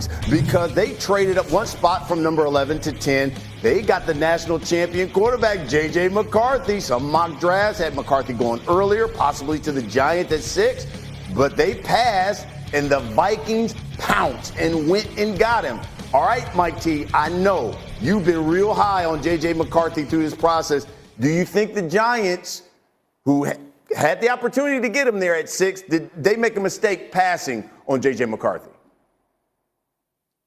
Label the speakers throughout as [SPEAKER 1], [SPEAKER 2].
[SPEAKER 1] Vikings because they traded up one spot from number 11 to 10. They got the national champion quarterback, J.J. McCarthy. Some mock drafts had McCarthy going earlier, possibly to the Giants at 6, but they passed, and the Vikings pounced and went and got him. All right, Mike T, I know you've been real high on J.J. McCarthy through this process. Do you think the Giants, who had the opportunity to get him there at 6, did they make a mistake passing on J.J. McCarthy?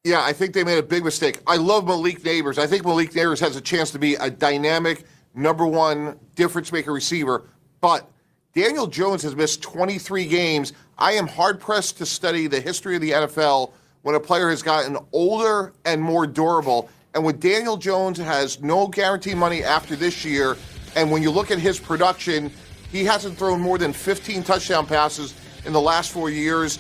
[SPEAKER 2] Yeah, I think they made a big mistake. I love Malik Nabers. I think Malik Nabers has a chance to be a dynamic, number one difference-maker receiver. But Daniel Jones has missed 23 games. I am hard-pressed to study the history of the NFL when a player has gotten older and more durable. And when Daniel Jones has no guaranteed money after this year, and when you look at his production, he hasn't thrown more than 15 touchdown passes in the last 4 years.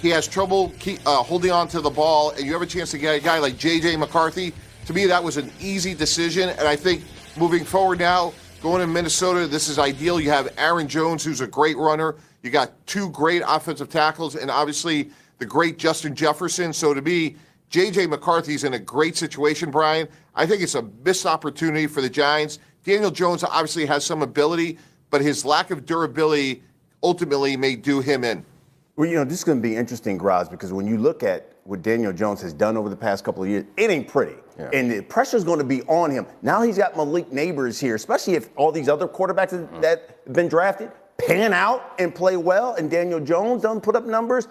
[SPEAKER 2] He has trouble holding on to the ball, and you have a chance to get a guy like J.J. McCarthy. To me, that was an easy decision, and I think moving forward now, going to Minnesota, this is ideal. You have Aaron Jones, who's a great runner. You got 2 great offensive tackles, and obviously the great Justin Jefferson. So to me, J.J. McCarthy's in a great situation, Brian. I think it's a missed opportunity for the Giants. Daniel Jones obviously has some ability, but his lack of durability ultimately may do him in.
[SPEAKER 1] Well, this is going to be interesting, Graz, because when you look at what Daniel Jones has done over the past couple of years, it ain't pretty. Yeah. And the pressure's going to be on him. Now he's got Malik Nabers here, especially if all these other quarterbacks that have been drafted pan out and play well, and Daniel Jones doesn't put up numbers.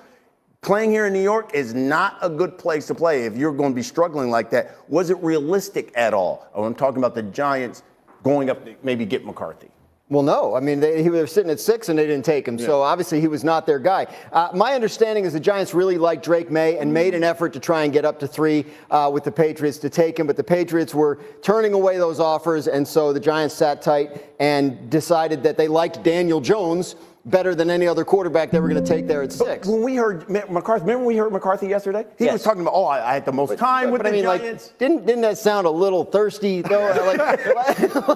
[SPEAKER 1] Playing here in New York is not a good place to play if you're going to be struggling like that. Was it realistic at all? Oh, I'm talking about the Giants going up to maybe get McCarthy.
[SPEAKER 3] Well, no. I mean, he was sitting at 6 and they didn't take him. Yeah. So obviously he was not their guy. My understanding is the Giants really liked Drake May and made an effort to try and get up to 3 with the Patriots to take him. But the Patriots were turning away those offers. And so the Giants sat tight and decided that they liked Daniel Jones better than any other quarterback they were going to take there at 6.
[SPEAKER 1] When we heard McCarthy, remember when we heard McCarthy yesterday? He was talking about, I had the most time with the Giants.
[SPEAKER 3] Didn't that sound a little thirsty though?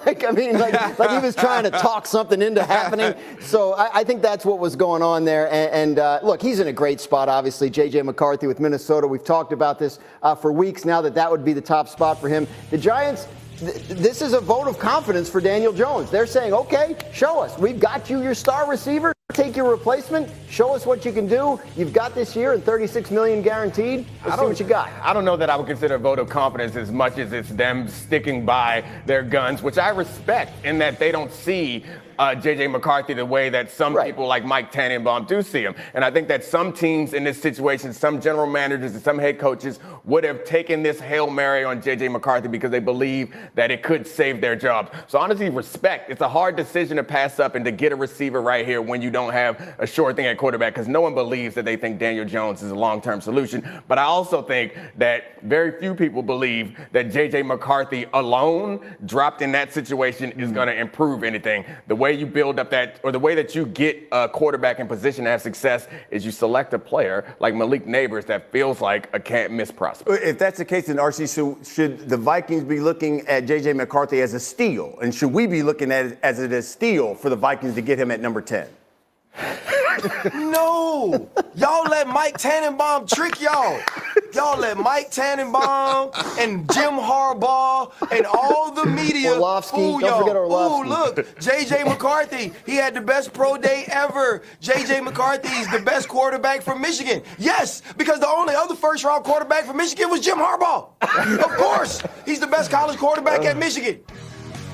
[SPEAKER 3] like he was trying to talk something into happening. So I think that's what was going on there. And look, he's in a great spot, obviously. J.J. McCarthy with Minnesota. We've talked about this for weeks now that would be the top spot for him. The Giants, this is a vote of confidence for Daniel Jones. They're saying, okay, show us. We've got you your star receiver. Take your replacement. Show us what you can do. You've got this year and $36 million guaranteed. Let's see what you got.
[SPEAKER 4] I don't know that I would consider a vote of confidence as much as it's them sticking by their guns, which I respect in that they don't see J.J. McCarthy the way that some people like Mike Tannenbaum do see him. And I think that some teams in this situation, some general managers and some head coaches would have taken this Hail Mary on J.J. McCarthy because they believe that it could save their job. So honestly, respect. It's a hard decision to pass up and to get a receiver right here when you don't have a sure thing at quarterback, because no one believes that they think Daniel Jones is a long-term solution. But I also think that very few people believe that J.J. McCarthy alone, dropped in that situation, is going to improve anything. The way you build up that, or the way that you get a quarterback in position to have success, is you select a player like Malik Nabers that feels like a can't-miss prospect.
[SPEAKER 1] If that's the case, then RC, should the Vikings be looking at J.J. McCarthy as a steal? And should we be looking at it as a steal for the Vikings to get him at number 10?
[SPEAKER 5] No! Y'all let Mike Tannenbaum trick y'all. Y'all let Mike Tannenbaum and Jim Harbaugh and all the media fool y'all. Ooh, look, J.J. McCarthy, he had the best pro day ever. J.J. McCarthy is the best quarterback from Michigan. Yes, because the only other first-round quarterback from Michigan was Jim Harbaugh. Of course, he's the best college quarterback at Michigan.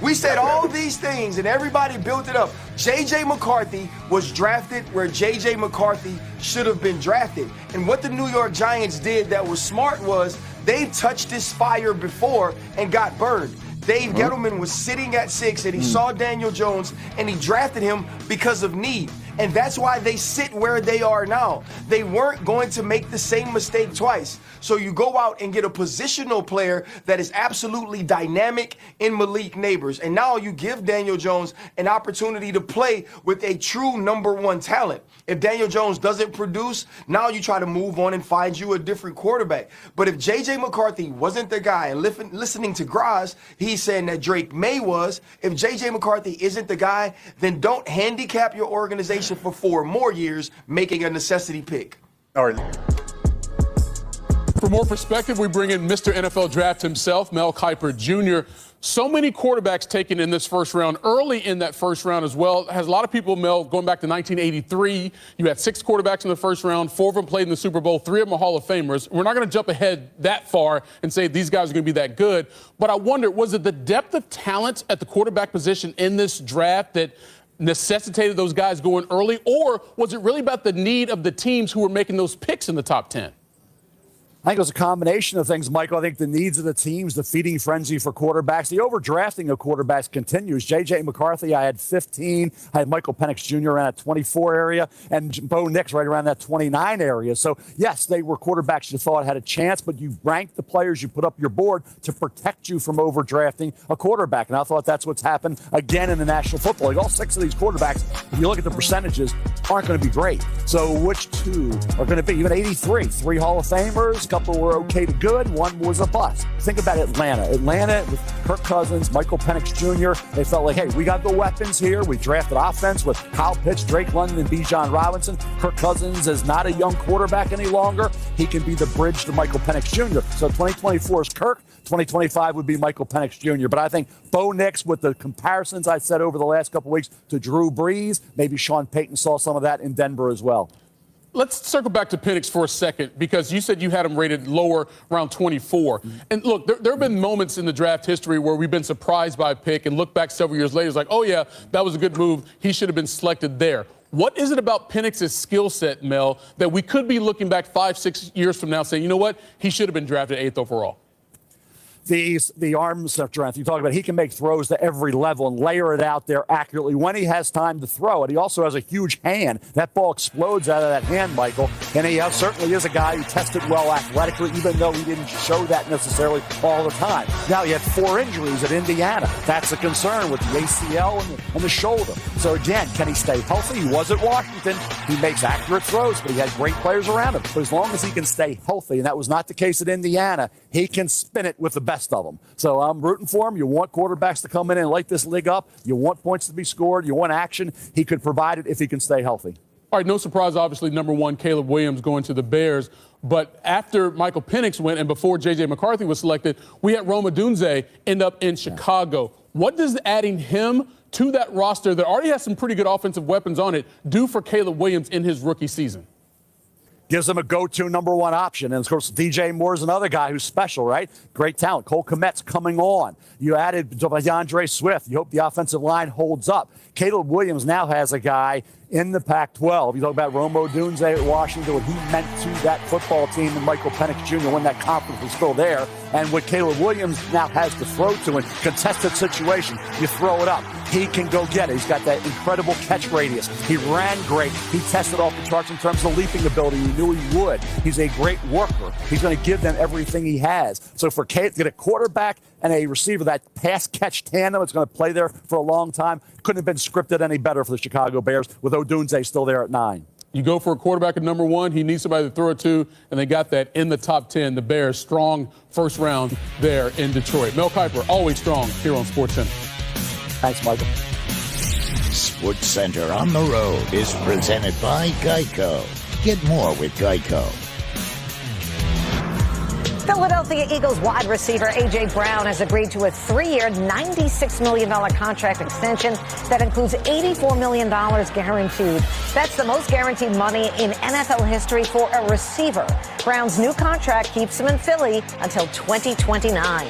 [SPEAKER 5] We said all these things, and everybody built it up. J.J. McCarthy was drafted where J.J. McCarthy should have been drafted. And what the New York Giants did that was smart was they touched this fire before and got burned. Dave Gettleman was sitting at 6, and he saw Daniel Jones, and he drafted him because of need. And that's why they sit where they are now. They weren't going to make the same mistake twice. So you go out and get a positional player that is absolutely dynamic in Malik Nabers. And now you give Daniel Jones an opportunity to play with a true number 1 talent. If Daniel Jones doesn't produce, now you try to move on and find you a different quarterback. But if J.J. McCarthy wasn't the guy, and listening to Graz, he's saying that Drake May was. If J.J. McCarthy isn't the guy, then don't handicap your organization for 4 more years making a necessity pick.
[SPEAKER 1] All right.
[SPEAKER 6] For more perspective, we bring in Mr. NFL Draft himself, Mel Kiper Jr. So many quarterbacks taken in this first round, early in that first round as well. Has a lot of people, Mel, going back to 1983. You had 6 quarterbacks in the first round. 4 of them played in the Super Bowl. 3 of them are Hall of Famers. We're not going to jump ahead that far and say these guys are going to be that good. But I wonder, was it the depth of talent at the quarterback position in this draft that necessitated those guys going early? Or was it really about the need of the teams who were making those picks in the top 10?
[SPEAKER 7] I think it was a combination of things, Michael. I think the needs of the teams, the feeding frenzy for quarterbacks, the overdrafting of quarterbacks continues. J.J. McCarthy, I had 15. I had Michael Penix Jr. around that 24 area, and Bo Nix right around that 29 area. So, yes, they were quarterbacks you thought had a chance, but you ranked the players you put up your board to protect you from overdrafting a quarterback. And I thought that's what's happened again in the National Football League. All 6 of these quarterbacks, if you look at the percentages, aren't going to be great. So which 2 are going to be? Even 83, 3 Hall of Famers, a couple were okay to good, 1 was a bust. Think about Atlanta. Atlanta with Kirk Cousins, Michael Penix Jr., they felt like, hey, we got the weapons here. We drafted offense with Kyle Pitts, Drake London, and Bijan Robinson. Kirk Cousins is not a young quarterback any longer. He can be the bridge to Michael Penix Jr. So 2024 is Kirk. 2025 would be Michael Penix Jr. But I think Bo Nix, with the comparisons I said over the last couple of weeks to Drew Brees, maybe Sean Payton saw some of that in Denver as well.
[SPEAKER 6] Let's circle back to Penix for a second, because you said you had him rated lower, around 24. And look, there have been moments in the draft history where we've been surprised by a pick and look back several years later, it's like, oh, yeah, that was a good move. He should have been selected there. What is it about Penix's skill set, Mel, that we could be looking back 5-6 years from now saying, you know what, he should have been drafted 8th overall?
[SPEAKER 7] The arm strength you talk about, he can make throws to every level and layer it out there accurately when he has time to throw it. He also has a huge hand. That ball explodes out of that hand, Michael. And he certainly is a guy who tested well athletically, even though he didn't show that necessarily all the time. Now, he had 4 injuries at Indiana. That's a concern with the ACL and the shoulder. So, again, can he stay healthy? He was at Washington. He makes accurate throws, but he had great players around him. But as long as he can stay healthy, and that was not the case at Indiana, he can spin it with the best of them. So I'm rooting for him. You want quarterbacks to come in and light this league up. You want points to be scored. You want action. He could provide it if he can stay healthy.
[SPEAKER 6] All right, no surprise, obviously, number 1, Caleb Williams going to the Bears. But after Michael Penix went and before J.J. McCarthy was selected, we had Rome Odunze end up in Chicago. What does adding him to that roster that already has some pretty good offensive weapons on it do for Caleb Williams in his rookie season?
[SPEAKER 7] Gives them a go-to number 1 option. And, of course, DJ Moore's another guy who's special, right? Great talent. Cole Kmet's coming on. You added DeAndre Swift. You hope the offensive line holds up. Caleb Williams now has a guy in the Pac-12. You talk about Rome Odunze at Washington, what he meant to that football team, and Michael Penix Jr. when that conference was still there. And what Caleb Williams now has to throw to in contested situation, you throw it up. He can go get it. He's got that incredible catch radius. He ran great. He tested off the charts in terms of leaping ability. He knew he would. He's a great worker. He's going to give them everything he has. So for Kate to get a quarterback and a receiver, that pass-catch tandem, it's going to play there for a long time. Couldn't have been scripted any better for the Chicago Bears with Odunze still there at 9.
[SPEAKER 6] You go for a quarterback at number 1. He needs somebody to throw it to, and they got that in the top 10. The Bears, strong first round there in Detroit. Mel Kiper, always strong here on SportsCenter.
[SPEAKER 7] Thanks, Michael.
[SPEAKER 8] SportsCenter on the road is presented by Geico. Get more with Geico.
[SPEAKER 9] Philadelphia Eagles wide receiver A.J. Brown has agreed to a 3-year, $96 million contract extension that includes $84 million guaranteed. That's the most guaranteed money in NFL history for a receiver. Brown's new contract keeps him in Philly until 2029.